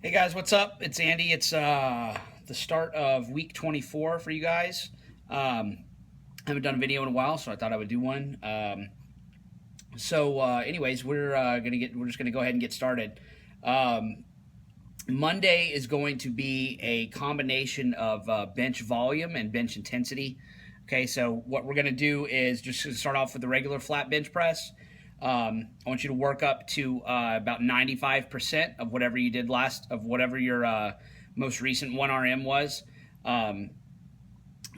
Hey guys, what's up? It's Andy. It's the start of week 24 for you guys. I haven't done a video in a while, so I thought I would do one. Anyways, we're just gonna go ahead and get started. Um, Monday is going to be a combination of bench volume and bench intensity. Okay, so what we're going to do is just start off with the regular flat bench press. I want you to work up to about 95% of whatever you did of whatever your most recent 1RM was. Um,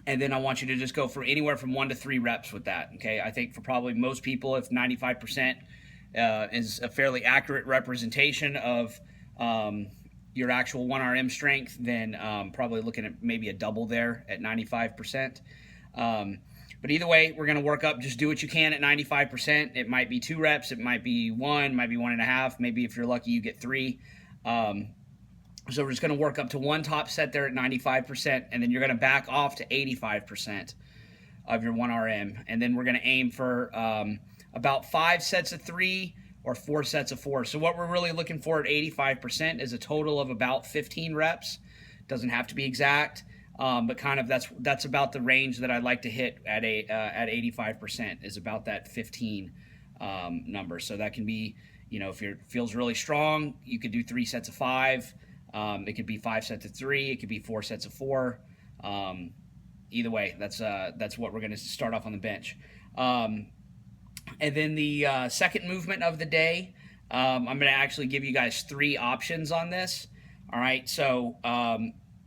and then I want you to just go for anywhere from 1 to 3 reps with that. Okay, I think for probably most people, if 95% is a fairly accurate representation of your actual 1RM strength, then probably looking at maybe a double there at 95%. But either way, we're going to work up. Just do what you can at 95%. It might be 2 reps, it might be one, might be 1.5. Maybe if you're lucky, you get 3. So we're just going to work up to one top set there at 95%, and then you're going to back off to 85% of your 1RM. And then we're going to aim for about 5 sets of 3 or 4 sets of 4. So what we're really looking for at 85% is a total of about 15 reps. Doesn't have to be exact, but kind of that's about the range that I'd like to hit at 85% is about that 15 number. So that can be, if it feels really strong, you could do 3 sets of 5. It could be 5 sets of 3. It could be 4 sets of 4. Either way, that's what we're going to start off on the bench. And then the second movement of the day, I'm going to actually give you guys 3 options on this. All right, so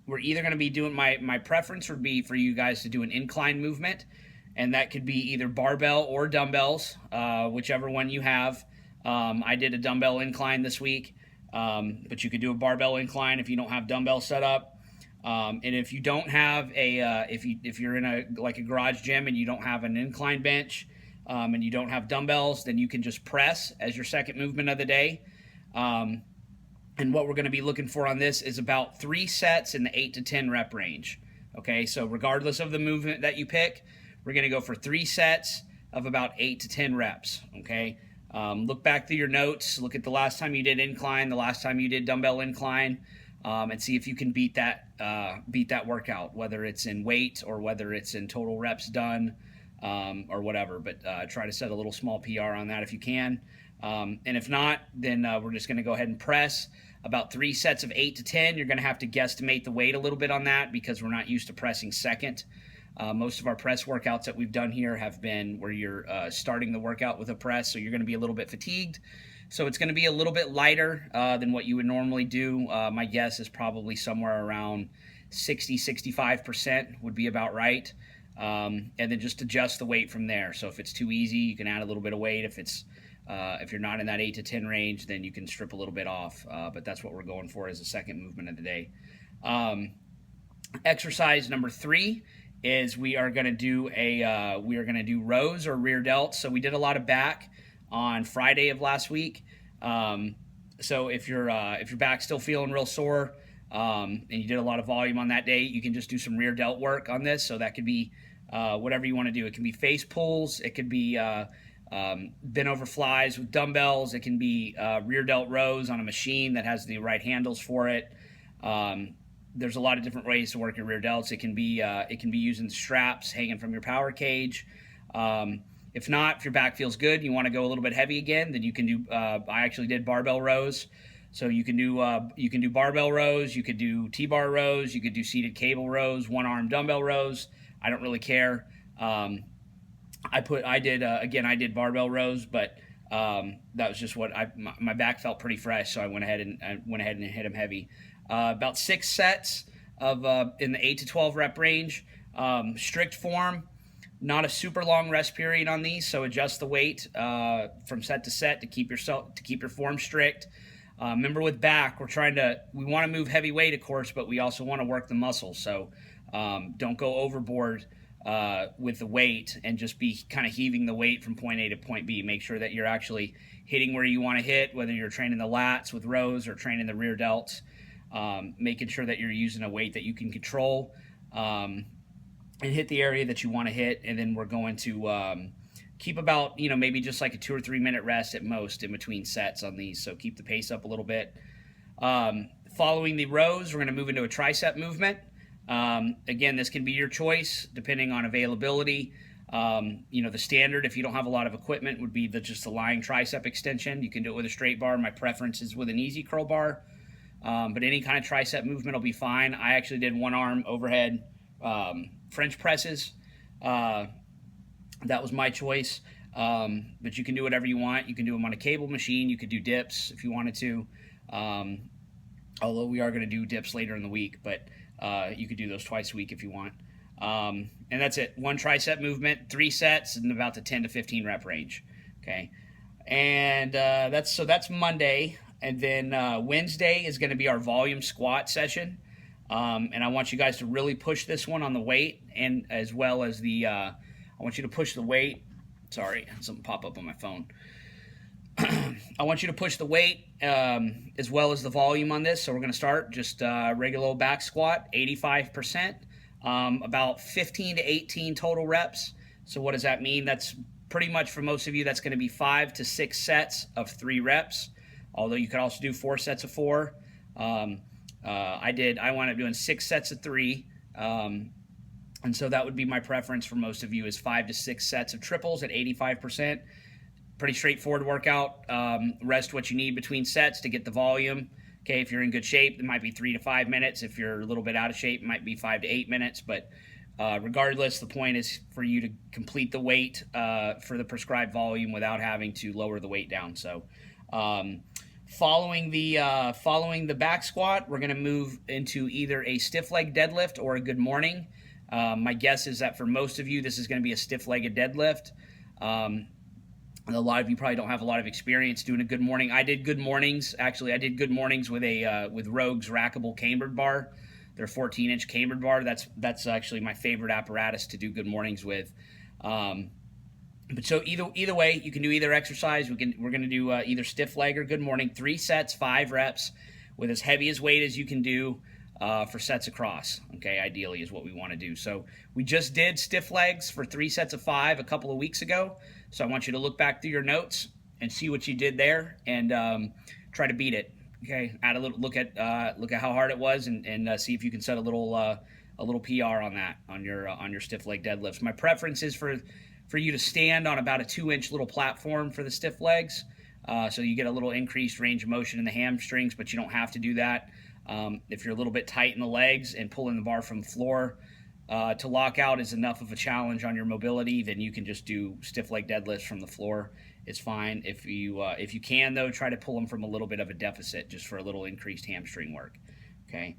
we're either going to be doing my preference would be for you guys to do an incline movement, and that could be either barbell or dumbbells, whichever one you have. I did a dumbbell incline this week. But you could do a barbell incline if you don't have dumbbells set up. And if you don't have if you're in a garage gym and you don't have an incline bench, and you don't have dumbbells, then you can just press as your second movement of the day. And what we're going to be looking for on this is about 3 sets in the 8 to 10 rep range. Okay, so regardless of the movement that you pick, we're going to go for 3 sets of about 8 to 10 reps. Okay. Look back through your notes. Look at the last time you did incline, the last time you did dumbbell incline, and see if you can beat that workout, whether it's in weight or whether it's in total reps done, or whatever. But try to set a little small PR on that if you can. And if not, then we're just going to go ahead and press about 3 sets of 8 to 10. You're going to have to guesstimate the weight a little bit on that because we're not used to pressing second. Most of our press workouts that we've done here have been where you're starting the workout with a press, so you're going to be a little bit fatigued. So it's going to be a little bit lighter than what you would normally do. My guess is probably somewhere around 60-65% would be about right. And then just adjust the weight from there. So if it's too easy, you can add a little bit of weight. If you're not in that 8 to 10 range, then you can strip a little bit off. But that's what we're going for as the second movement of the day. Exercise number 3 is we are going to do rows or rear delts. So we did a lot of back on Friday of last week. So if your back's still feeling real sore, and you did a lot of volume on that day, you can just do some rear delt work on this. So that could be whatever you want to do. It can be face pulls. It could be bent over flies with dumbbells. It can be rear delt rows on a machine that has the right handles for it. There's a lot of different ways to work your rear delts. It can be using straps hanging from your power cage. If not, if your back feels good, you want to go a little bit heavy again, then you can do. I actually did barbell rows, so you can do barbell rows. You could do T-bar rows. You could do seated cable rows, 1-arm dumbbell rows. I don't really care. I did barbell rows, but that was just what my back felt pretty fresh, so I went ahead and hit them heavy. About 6 sets of in the 8 to 12 rep range. Strict form, not a super long rest period on these, so adjust the weight from set to set to keep your form strict. Remember with back, we want to move heavy weight, of course, but we also want to work the muscles. So don't go overboard with the weight and just be kind of heaving the weight from point A to point B. Make sure that you're actually hitting where you want to hit, whether you're training the lats with rows or training the rear delts. Making sure that you're using a weight that you can control, and hit the area that you want to hit. And then we're going to keep about, maybe just like a 2 or 3 minute rest at most in between sets on these. So keep the pace up a little bit. Following the rows, we're going to move into a tricep movement. Again, this can be your choice depending on availability. The standard, if you don't have a lot of equipment, would be just the lying tricep extension. You can do it with a straight bar. My preference is with an easy curl bar, but any kind of tricep movement will be fine. I actually did one arm overhead French presses. That was my choice, but you can do whatever you want. You can do them on a cable machine. You could do dips if you wanted to, although we are going to do dips later in the week, but you could do those twice a week if you want. And that's it. One tricep movement, 3 sets, in about the 10 to 15 rep range. Okay, and that's Monday, and then Wednesday is going to be our volume squat session. And I want you guys to really push this one on the weight, and as well as I want you to push the weight. Sorry, something pop up on my phone. I want you to push the weight as well as the volume on this. So we're going to start just regular old back squat, 85%, about 15 to 18 total reps. So what does that mean? That's pretty much, for most of you, that's going to be 5 to 6 sets of 3 reps, although you could also do 4 sets of 4. I wound up doing 6 sets of 3. And so that would be my preference for most of you, is 5 to 6 sets of triples at 85%. Pretty straightforward workout. Rest what you need between sets to get the volume. Okay, if you're in good shape, it might be 3 to 5 minutes. If you're a little bit out of shape, it might be 5 to 8 minutes. But regardless, the point is for you to complete the weight for the prescribed volume without having to lower the weight down. So following the back squat, we're going to move into either a stiff leg deadlift or a good morning. My guess is that for most of you, this is going to be a stiff-legged deadlift. A lot of you probably don't have a lot of experience doing a good morning. I did good mornings. Actually, I did good mornings with Rogue's rackable cambered bar. Their 14-inch cambered bar. That's actually my favorite apparatus to do good mornings with. But so either way, you can do either exercise. We're going to do either stiff leg or good morning. 3 sets, 5 reps, with as heavy as weight as you can do. For sets across, okay, ideally is what we want to do. So we just did stiff legs for 3 sets of 5 a couple of weeks ago. So I want you to look back through your notes and see what you did there, and try to beat it. Okay, add a little look at how hard it was, and see if you can set a little PR on that on your stiff leg deadlifts. My preference is for you to stand on about a 2-inch little platform for the stiff legs, so you get a little increased range of motion in the hamstrings, but you don't have to do that. If you're a little bit tight in the legs and pulling the bar from the floor to lock out is enough of a challenge on your mobility, then you can just do stiff leg deadlifts from the floor. It's fine. If you can, though, try to pull them from a little bit of a deficit just for a little increased hamstring work. Okay.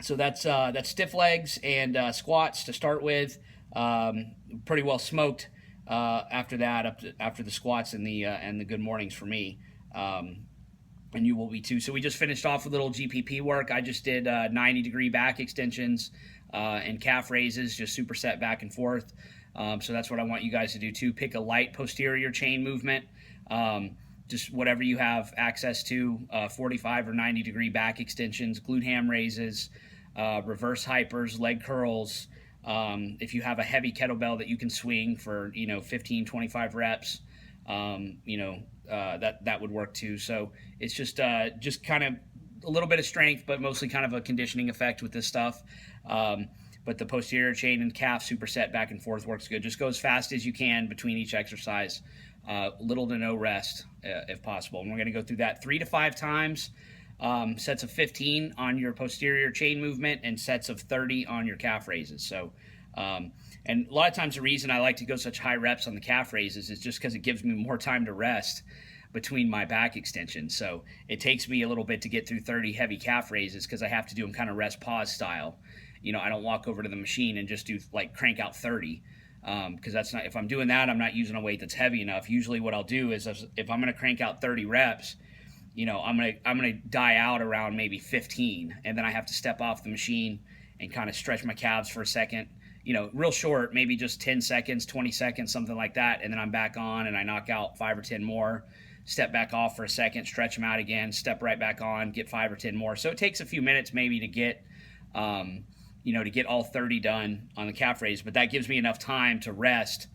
So that's stiff legs and squats to start with. Pretty well smoked after that, after the squats and the good mornings for me. And you will be too. So we just finished off with a little GPP work. I just did 90-degree back extensions and calf raises, just superset back and forth. So that's what I want you guys to do too. Pick a light posterior chain movement, just whatever you have access to, 45 or 90-degree back extensions, glute ham raises, reverse hypers, leg curls. If you have a heavy kettlebell that you can swing for 15, 25 reps, that would work too. So it's just kind of a little bit of strength, but mostly kind of a conditioning effect with this stuff. But the posterior chain and calf superset back and forth works good. Just go as fast as you can between each exercise, little to no rest if possible. And we're going to go through that 3 to 5 times, sets of 15 on your posterior chain movement and sets of 30 on your calf raises. So and a lot of times the reason I like to go such high reps on the calf raises is just because it gives me more time to rest between my back extensions. So it takes me a little bit to get through 30 heavy calf raises because I have to do them kind of rest pause style. I don't walk over to the machine and just do crank out 30 because that's not, if I'm doing that, I'm not using a weight that's heavy enough. Usually what I'll do is if I'm going to crank out 30 reps, I'm going to die out around maybe 15, and then I have to step off the machine and kind of stretch my calves for a second. Real short, maybe just 10 seconds, 20 seconds, something like that. And then I'm back on and I knock out 5 or 10 more, step back off for a second, stretch them out again, step right back on, get 5 or 10 more. So it takes a few minutes maybe to get, to get all 30 done on the calf raise, but that gives me enough time to rest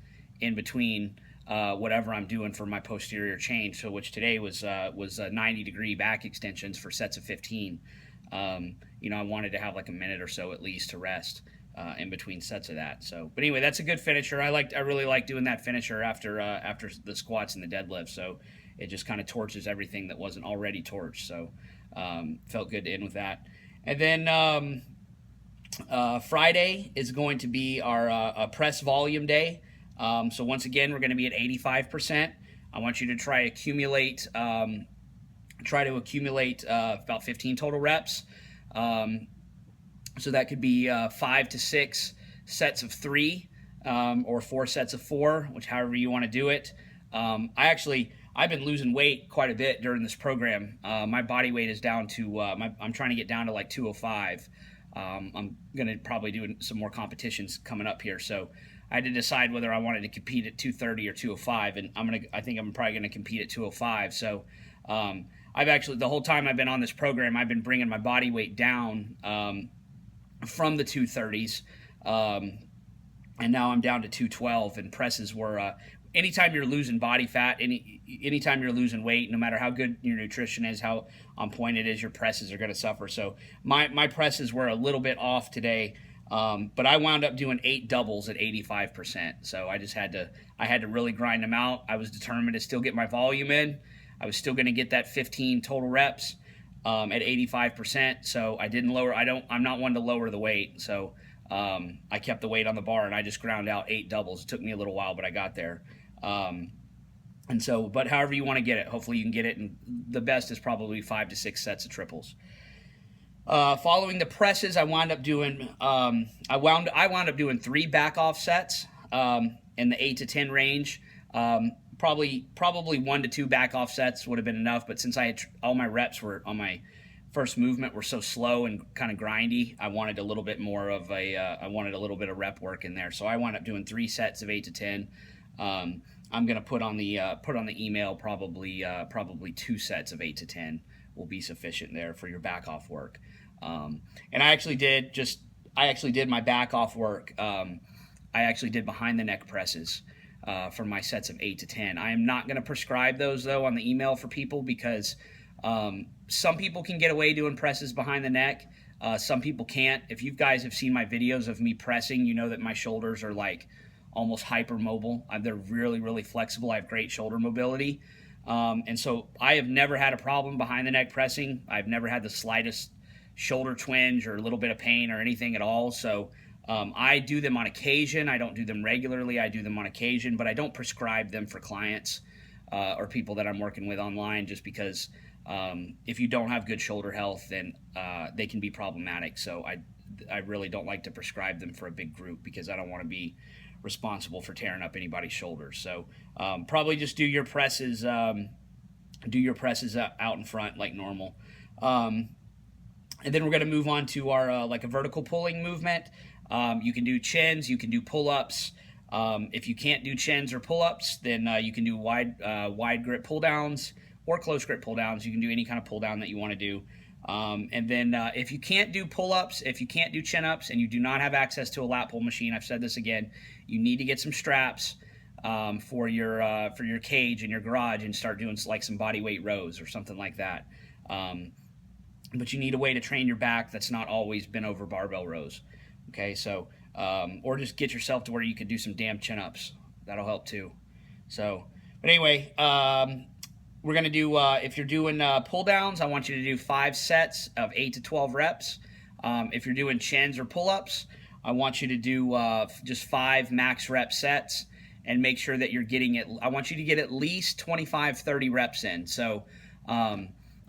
in between whatever I'm doing for my posterior chain. So which today was 90-degree back extensions for sets of 15. You know, I wanted to have like a minute or so at least to rest in between sets of that. So, but anyway, that's a good finisher. I really like doing that finisher after the squats and the deadlift. So it just kind of torches everything that wasn't already torched. So felt good to end with that. And then Friday is going to be our press volume day. So once again, we're going to be at 85%. I want you to try to accumulate about 15 total reps. So that could be 5 to 6 sets of 3 or 4 sets of 4, which however you want to do it. I've been losing weight quite a bit during this program. My body weight is down to I'm trying to get down to like 205. I'm going to probably do some more competitions coming up here, so I had to decide whether I wanted to compete at 230 or 205, and I think I'm probably going to compete at 205. So I've actually, the whole time I've been on this program, I've been bringing my body weight down from the 230s, and now I'm down to 212. And presses were anytime you're losing body fat, anytime you're losing weight, no matter how good your nutrition is, how on point it is, your presses are going to suffer. So my presses were a little bit off today, but I wound up doing 8 doubles at 85%. So I had to really grind them out. I was determined to still get my volume in. I was still going to get that 15 total reps at 85%. So I didn't lower. I'm not one to lower the weight. So I kept the weight on the bar and I just ground out 8 doubles. It took me a little while, but I got there. And so, but however you want to get it, hopefully you can get it. And the best is probably 5 to 6 sets of triples. Following the presses, I wound up doing 3 back off sets in the 8 to 10 range. Probably 1 to 2 back off sets would have been enough, but since I had all my reps were on my first movement were so slow and kind of grindy, I wanted a little bit more of I wanted a little bit of rep work in there. So I wound up doing 3 sets of 8 to 10. I'm gonna put on the email probably 2 sets of 8 to 10 will be sufficient there for your back off work. And I actually did my back off work. I actually did behind the neck presses for my sets of 8 to 10. I am not going to prescribe those though on the email for people because some people can get away doing presses behind the neck. Some people can't. If you guys have seen my videos of me pressing, you know that my shoulders are like almost hypermobile. They're really, really flexible. I have great shoulder mobility. And so I have never had a problem behind the neck pressing. I've never had the slightest shoulder twinge or a little bit of pain or anything at all. So I do them on occasion. I don't do them regularly. I do them on occasion, but I don't prescribe them for clients or people that I'm working with online just because if you don't have good shoulder health, then they can be problematic. So I really don't like to prescribe them for a big group because I don't want to be responsible for tearing up anybody's shoulders. So probably just do your presses out in front like normal. And then we're going to move on to our like a vertical pulling movement. You can do chins, you can do pull-ups. If you can't do chins or pull-ups, then you can do wide grip pull-downs or close grip pull-downs. You can do any kind of pull-down that you want to do. And then if you can't do pull-ups, if you can't do chin-ups, and you do not have access to a lat pull machine, I've said this again, you need to get some straps for your cage in your garage and start doing like some body weight rows or something like that. But you need a way to train your back that's not always bent over barbell rows. Okay, so or just get yourself to where you can do some damn chin-ups. That'll help too. So, but anyway, we're going to do, if you're doing pull-downs, I want you to do 5 sets of 8 to 12 reps. If you're doing chins or pull-ups, I want you to do just 5 max rep sets and make sure that you're getting it. I want you to get at least 25, 30 reps in. So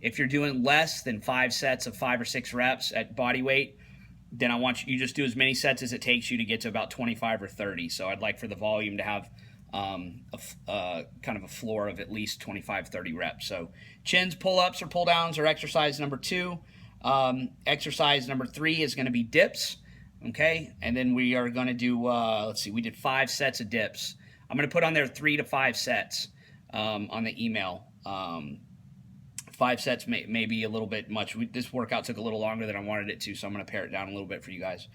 if you're doing less than 5 sets of 5 or 6 reps at body weight, then I want you just do as many sets as it takes you to get to about 25 or 30. So I'd like for the volume to have kind of a floor of at least 25, 30 reps. So chins, pull-ups, or pull-downs are exercise number 2. Exercise number 3 is going to be dips. Okay, and then we are going to do, let's see, we did 5 sets of dips. I'm going to put on there 3 to 5 sets on the email. 5 sets may be a little bit much. This workout took a little longer than I wanted it to, so I'm going to pare it down a little bit for you guys.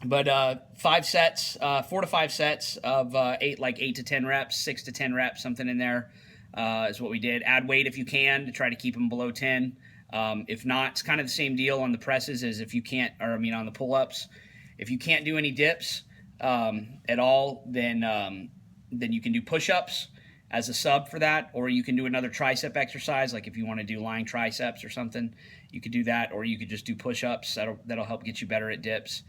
But 5 sets, 4 to 5 sets of eight to 10 reps, 6 to 10 reps, something in there is what we did. Add weight if you can to try to keep them below 10. If not, it's kind of the same deal on the presses as if you can't, or I mean on the pull-ups. If you can't do any dips at all, then you can do push-ups as a sub for that, or you can do another tricep exercise. Like if you want to do lying triceps or something, you could do that, or you could just do push-ups. That'll help get you better at dips.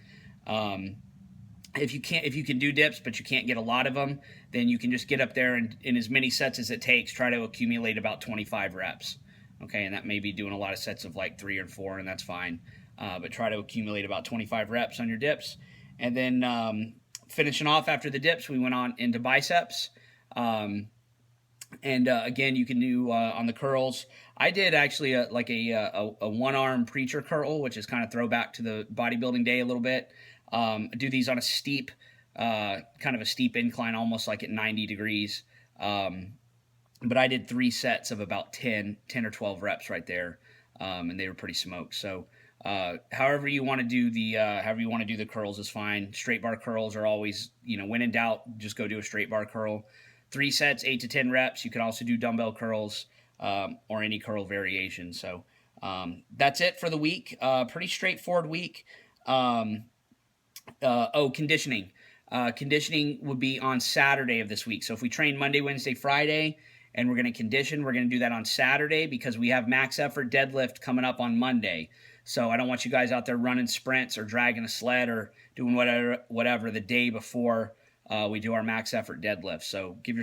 If you can do dips but you can't get a lot of them, then you can just get up there and in as many sets as it takes, try to accumulate about 25 reps. Okay, and that may be doing a lot of sets of like 3 or 4, and that's fine. But try to accumulate about 25 reps on your dips, and then finishing off after the dips, we went on into biceps. And again, you can do on the curls. I did actually a one-arm preacher curl, which is kind of throwback to the bodybuilding day a little bit. I do these on a steep, kind of a steep incline, almost like at 90 degrees. But I did 3 sets of about 10 or 12 reps right there, and they were pretty smoked. So however you want to do the curls is fine. Straight bar curls are always, when in doubt, just go do a straight bar curl. 3 sets, 8 to 10 reps. You can also do dumbbell curls or any curl variation. So that's it for the week. Pretty straightforward week. Conditioning. Conditioning would be on Saturday of this week. So if we train Monday, Wednesday, Friday, and we're going to condition, we're going to do that on Saturday because we have max effort deadlift coming up on Monday. So I don't want you guys out there running sprints or dragging a sled or doing whatever the day before we do our max effort deadlift. So give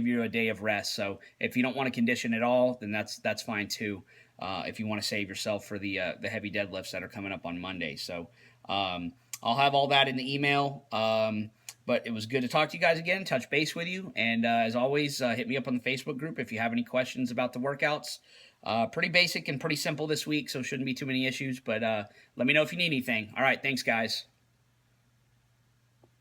you a day of rest. So if you don't want to condition at all, then that's fine too. If you want to save yourself for the heavy deadlifts that are coming up on Monday. So I'll have all that in the email. But it was good to talk to you guys again, touch base with you. And as always, hit me up on the Facebook group if you have any questions about the workouts. Pretty basic and pretty simple this week, so shouldn't be too many issues. But let me know if you need anything. All right, thanks, guys.